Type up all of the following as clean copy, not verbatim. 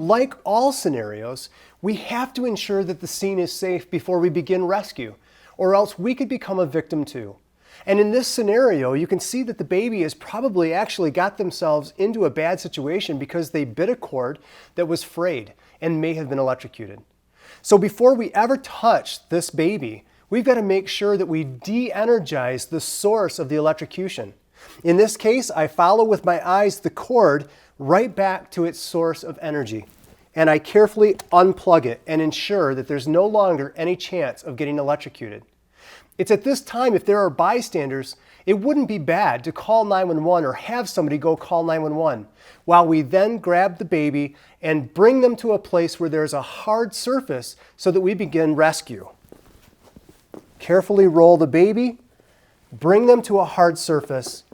like all scenarios, we have to ensure that the scene is safe before we begin rescue, or else we could become a victim too. And in this scenario, you can see that the baby has probably actually got themselves into a bad situation because they bit a cord that was frayed and may have been electrocuted. So before we ever touch this baby, we've got to make sure that we de-energize the source of the electrocution. In this case, I follow with my eyes the cord right back to its source of energy. And I carefully unplug it and ensure that there's no longer any chance of getting electrocuted. It's at this time, if there are bystanders, it wouldn't be bad to call 911 or have somebody go call 911 while we then grab the baby and bring them to a place where there's a hard surface so that we begin rescue. Carefully roll the baby, bring them to a hard surface.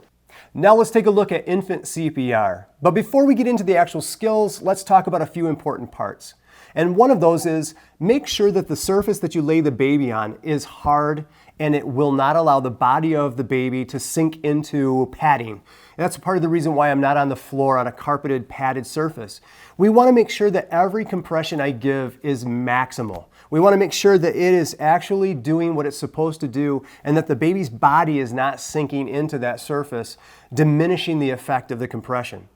Now let's take a look at infant CPR. But before we get into the actual skills, let's talk about a few important parts. And one of those is make sure that the surface that you lay the baby on is hard and it will not allow the body of the baby to sink into padding. And that's part of the reason why I'm not on the floor on a carpeted, padded surface. We want to make sure that every compression I give is maximal. We want to make sure that it is actually doing what it's supposed to do and that the baby's body is not sinking into that surface, diminishing the effect of the compression.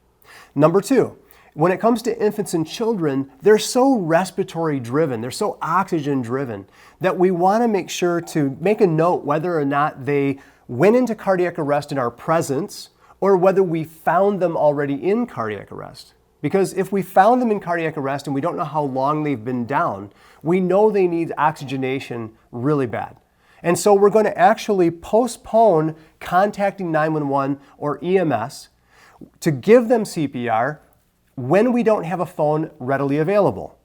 Number two, when it comes to infants and children, they're so respiratory driven, they're so oxygen driven that we want to make sure to make a note whether or not they went into cardiac arrest in our presence or whether we found them already in cardiac arrest. Because if we found them in cardiac arrest and we don't know how long they've been down, we know they need oxygenation really bad. And so we're going to actually postpone contacting 911 or EMS to give them CPR when we don't have a phone readily available.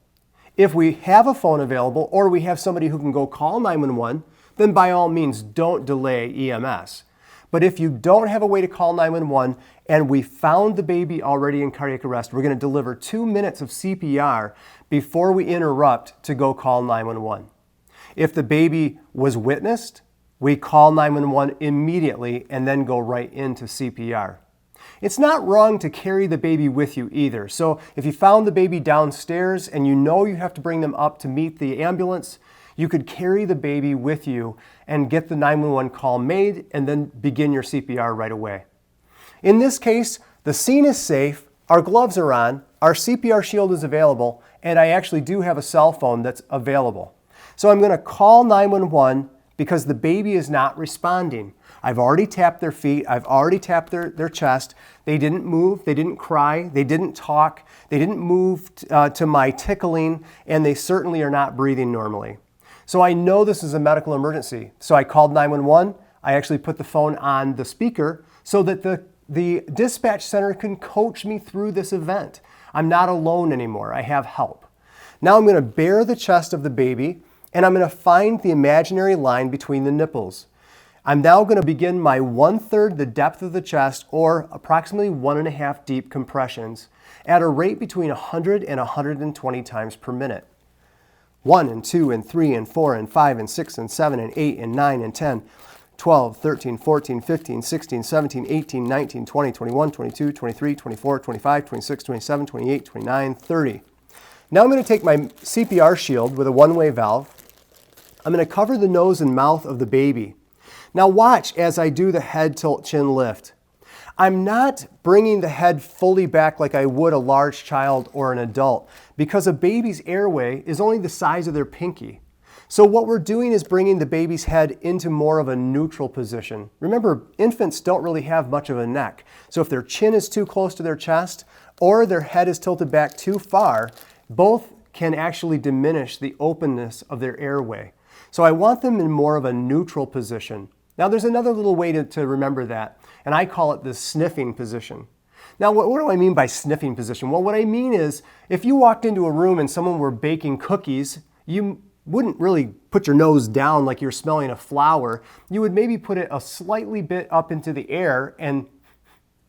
If we have a phone available or we have somebody who can go call 911, then by all means don't delay EMS. But if you don't have a way to call 911 and we found the baby already in cardiac arrest, we're going to deliver 2 minutes of CPR before we interrupt to go call 911. If the baby was witnessed, we call 911 immediately and then go right into CPR. It's not wrong to carry the baby with you either. So if you found the baby downstairs and you know you have to bring them up to meet the ambulance, you could carry the baby with you and get the 911 call made and then begin your CPR right away. In this case, the scene is safe, our gloves are on, our CPR shield is available, and I actually do have a cell phone that's available. So I'm going to call 911 because the baby is not responding. I've already tapped their feet, I've already tapped their chest. They didn't move, they didn't cry, they didn't talk, they didn't move to my tickling, and they certainly are not breathing normally. So I know this is a medical emergency. So I called 911, I actually put the phone on the speaker so that the dispatch center can coach me through this event. I'm not alone anymore, I have help. Now I'm going to bare the chest of the baby and I'm going to find the imaginary line between the nipples. I'm now going to begin my 1/3 the depth of the chest, or approximately 1.5 deep compressions at a rate between 100 and 120 times per minute. 1 and 2 and 3 and 4 and 5 and 6 and 7 and 8 and 9 and 10, 12, 13, 14, 15, 16, 17, 18, 19, 20, 21, 22, 23, 24, 25, 26, 27, 28, 29, 30. Now I'm going to take my CPR shield with a one-way valve. I'm going to cover the nose and mouth of the baby. Now watch as I do the head tilt chin lift. I'm not bringing the head fully back like I would a large child or an adult because a baby's airway is only the size of their pinky. So what we're doing is bringing the baby's head into more of a neutral position. Remember, infants don't really have much of a neck. So if their chin is too close to their chest or their head is tilted back too far, both can actually diminish the openness of their airway. So I want them in more of a neutral position. Now there's another little way to remember that, and I call it the sniffing position. Now what do I mean by sniffing position? Well, what I mean is if you walked into a room and someone were baking cookies, you wouldn't really put your nose down like you're smelling a flower. You would maybe put it a slightly bit up into the air and,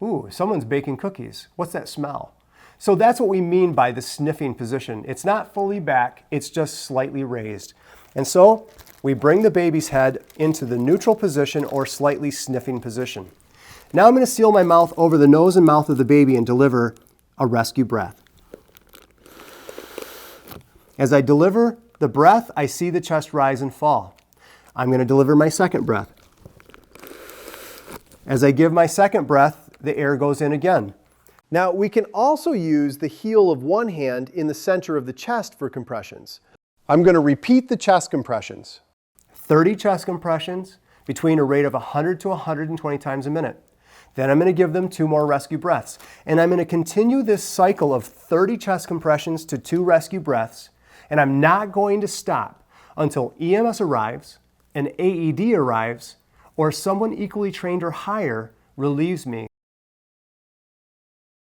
ooh, someone's baking cookies. What's that smell? So that's what we mean by the sniffing position. It's not fully back, it's just slightly raised. And so we bring the baby's head into the neutral position or slightly sniffing position. Now I'm going to seal my mouth over the nose and mouth of the baby and deliver a rescue breath. As I deliver the breath, I see the chest rise and fall. I'm going to deliver my second breath. As I give my second breath, the air goes in again. Now, we can also use the heel of one hand in the center of the chest for compressions. I'm going to repeat the chest compressions. 30 chest compressions between a rate of 100 to 120 times a minute. Then I'm going to give them 2 more rescue breaths. And I'm going to continue this cycle of 30 chest compressions to 2 rescue breaths. And I'm not going to stop until EMS arrives, an AED arrives, or someone equally trained or higher relieves me